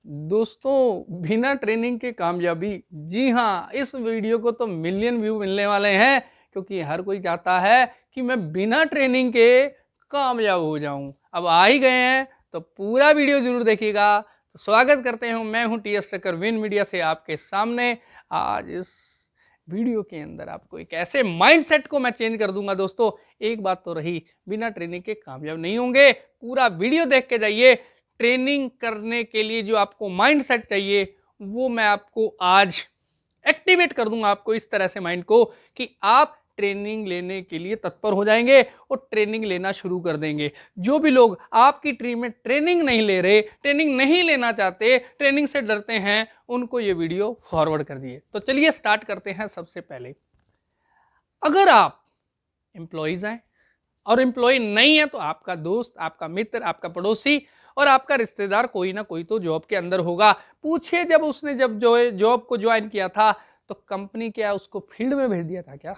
दोस्तों, बिना ट्रेनिंग के कामयाबी, जी हाँ, इस वीडियो को तो मिलियन व्यू मिलने वाले हैं क्योंकि हर कोई चाहता है कि मैं बिना ट्रेनिंग के कामयाब हो जाऊं। अब आ ही गए हैं तो पूरा वीडियो जरूर देखिएगा। तो स्वागत करते हैं, मैं हूं टी एस टक्कर विन मीडिया से आपके सामने। आज इस वीडियो के अंदर आपको एक ऐसे माइंडसेट को मैं चेंज कर दूंगा। दोस्तों, एक बात तो रही, बिना ट्रेनिंग के कामयाब नहीं होंगे। पूरा वीडियो देख के जाइए। ट्रेनिंग करने के लिए जो आपको माइंडसेट चाहिए वो मैं आपको आज एक्टिवेट कर दूंगा, आपको इस तरह से माइंड को कि आप ट्रेनिंग लेने के लिए तत्पर हो जाएंगे और ट्रेनिंग लेना शुरू कर देंगे। जो भी लोग आपकी टीम में ट्रेनिंग नहीं ले रहे, ट्रेनिंग नहीं लेना चाहते, ट्रेनिंग से डरते हैं, उनको ये वीडियो फॉरवर्ड कर दिए। तो चलिए स्टार्ट करते हैं। सबसे पहले, अगर आप एम्प्लॉइज हैं और एम्प्लॉय नहीं है तो आपका दोस्त, आपका मित्र, आपका पड़ोसी और आपका रिश्तेदार कोई ना कोई तो जॉब के अंदर होगा। पूछिए, जब उसने जब जॉब को ज्वाइन किया था तो कंपनी क्या उसको फील्ड में भेज दिया था क्या?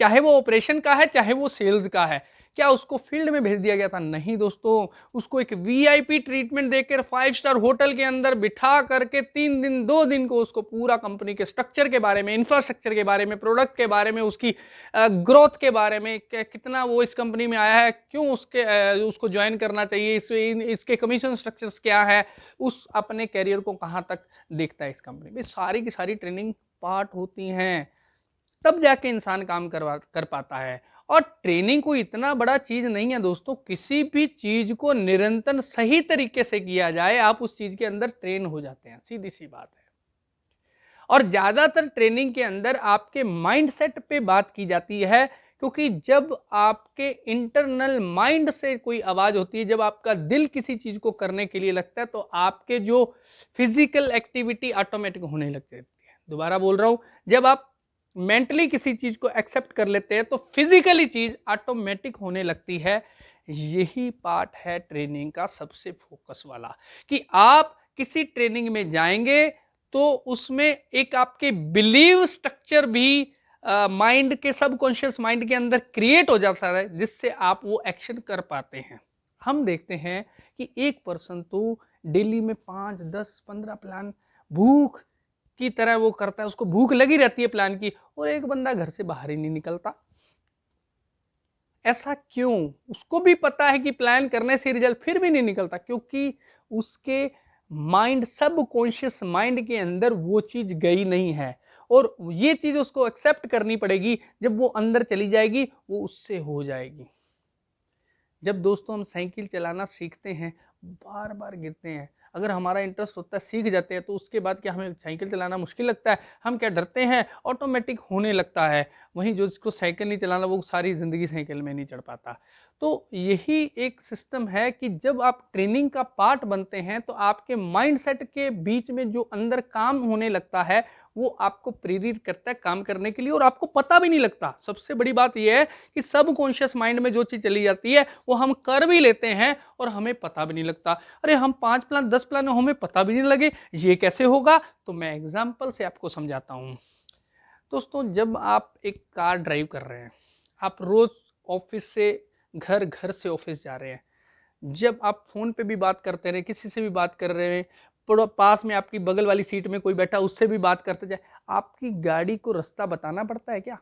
चाहे वो ऑपरेशन का है, चाहे वो सेल्स का है, क्या उसको फील्ड में भेज दिया गया था? नहीं दोस्तों, उसको एक वीआईपी ट्रीटमेंट देकर 5 स्टार होटल के अंदर बिठा करके 3 दिन 2 दिन को उसको पूरा कंपनी के स्ट्रक्चर के बारे में, इंफ्रास्ट्रक्चर के बारे में, प्रोडक्ट के बारे में, उसकी ग्रोथ के बारे में, कितना वो इस कंपनी में आया है, क्यों उसको ज्वाइन करना चाहिए, इसके कमीशन स्ट्रक्चर्स क्या है, उस अपने कैरियर को कहाँ तक देखता है इस कंपनी में, सारी की सारी ट्रेनिंग पार्ट होती हैं। तब जाके इंसान काम कर पाता है। और ट्रेनिंग कोई इतना बड़ा चीज नहीं है दोस्तों। किसी भी चीज को निरंतर सही तरीके से किया जाए, आप उस चीज के अंदर ट्रेन हो जाते हैं, सीधी सी बात है। और ज्यादातर ट्रेनिंग के अंदर आपके माइंडसेट पे बात की जाती है, क्योंकि जब आपके इंटरनल माइंड से कोई आवाज होती है, जब आपका दिल किसी चीज को करने के लिए लगता है, तो आपके जो फिजिकल एक्टिविटी ऑटोमेटिक होने लग जाती है। दोबारा बोल रहा हूं, जब आप मेंटली किसी चीज को एक्सेप्ट कर लेते हैं तो फिजिकली चीज ऑटोमेटिक होने लगती है। यही पार्ट है ट्रेनिंग का सबसे फोकस वाला, कि आप किसी ट्रेनिंग में जाएंगे तो उसमें एक आपके बिलीव स्ट्रक्चर भी माइंड के, सबकॉन्शियस माइंड के अंदर क्रिएट हो जाता है, जिससे आप वो एक्शन कर पाते हैं। हम देखते हैं कि एक पर्सन तो डेली में 5 10 15 प्लान भूख की तरह वो करता है, उसको भूख लगी रहती है प्लान की, और एक बंदा घर से बाहर ही नहीं निकलता। ऐसा क्यों? उसको भी पता है कि प्लान करने से रिजल्ट, फिर भी नहीं निकलता, क्योंकि उसके माइंड, सबकॉन्शियस माइंड के अंदर वो चीज गई नहीं है। और ये चीज उसको एक्सेप्ट करनी पड़ेगी। जब वो अंदर चली जाएगी वो उससे हो जाएगी। जब दोस्तों हम साइकिल चलाना सीखते हैं, बार बार गिरते हैं, अगर हमारा इंटरेस्ट होता है, सीख जाते हैं, तो उसके बाद क्या हमें साइकिल चलाना मुश्किल लगता है? हम क्या डरते हैं? ऑटोमेटिक होने लगता है। वहीं जो जिसको साइकिल नहीं चलाना, वो सारी ज़िंदगी साइकिल में नहीं चढ़ पाता। तो यही एक सिस्टम है कि जब आप ट्रेनिंग का पार्ट बनते हैं तो आपके माइंडसेट के बीच में जो अंदर काम होने लगता है, वो आपको प्रेरित करता है काम करने के लिए, और आपको पता भी नहीं लगता। सबसे बड़ी बात यह है कि सबकॉन्शियस माइंड में जो चीज़ चली जाती है वो हम कर भी लेते हैं और हमें पता भी नहीं लगता। अरे हम 5 प्लान 10 प्लान हमें पता भी नहीं लगे, ये कैसे होगा? तो मैं एग्जाम्पल से आपको समझाता हूँ। दोस्तों, जब आप एक कार ड्राइव कर रहे हैं, आप रोज ऑफिस से घर, घर से ऑफिस जा रहे हैं, जब आप फोन पे भी बात करते रहे, किसी से भी बात कर रहे हैं, पास में आपकी बगल वाली सीट में कोई बैठा, उससे भी बात करते जाए, आपकी गाड़ी को रास्ता बताना पड़ता है क्या?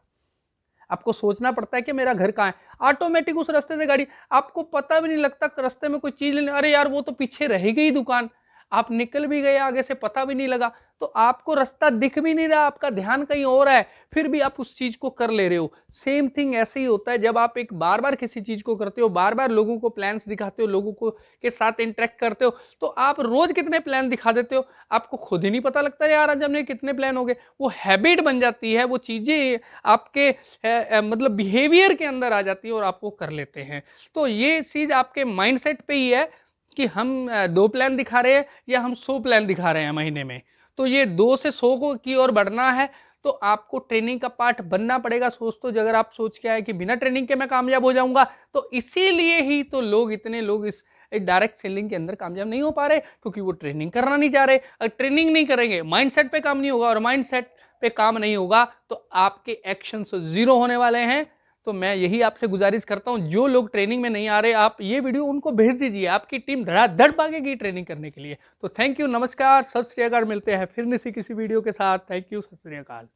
आपको सोचना पड़ता है कि मेरा घर कहाँ है? ऑटोमेटिक उस रास्ते से गाड़ी, आपको पता भी नहीं लगता रास्ते में कोई चीज लेने, अरे यार वो तो पीछे रह गई दुकान, आप निकल भी गए आगे से, पता भी नहीं लगा, तो आपको रास्ता दिख भी नहीं रहा, आपका ध्यान कहीं और है, फिर भी आप उस चीज को कर ले रहे हो। सेम थिंग ऐसे ही होता है जब आप एक बार बार किसी चीज को करते हो, बार बार लोगों को प्लान्स दिखाते हो, लोगों को के साथ इंटरेक्ट करते हो, तो आप रोज कितने प्लान दिखा देते हो, आपको खुद ही नहीं पता लगता यार आज हमने कितने प्लान हो गए। वो हैबिट बन जाती है, वो चीजें आपके मतलब बिहेवियर के अंदर आ जाती है और आपको कर लेते हैं। तो ये चीज आपके माइंडसेट पे ही है कि हम 2 प्लान दिखा रहे हैं या हम 100 प्लान दिखा रहे हैं महीने में। तो ये 2 से 100 को की ओर बढ़ना है तो आपको ट्रेनिंग का पार्ट बनना पड़ेगा। दोस्तों, अगर आप सोच के आए कि बिना ट्रेनिंग के मैं कामयाब हो जाऊंगा, तो इसीलिए ही तो इतने लोग इस डायरेक्ट सेलिंग के अंदर कामयाब नहीं हो पा रहे, क्योंकि वो ट्रेनिंग करना नहीं चाह रहे। अगर ट्रेनिंग नहीं करेंगे, माइंडसेट पे काम नहीं होगा, और माइंडसेट पे काम नहीं होगा तो आपके एक्शन जीरो होने वाले हैं। तो मैं यही आपसे गुजारिश करता हूं, जो लोग ट्रेनिंग में नहीं आ रहे, आप ये वीडियो उनको भेज दीजिए, आपकी टीम धड़ाधड़ भागेगी ट्रेनिंग करने के लिए। तो थैंक यू, नमस्कार, सत श्री अकाल, मिलते हैं फिर किसी वीडियो के साथ। थैंक यू, सत श्री अकाल।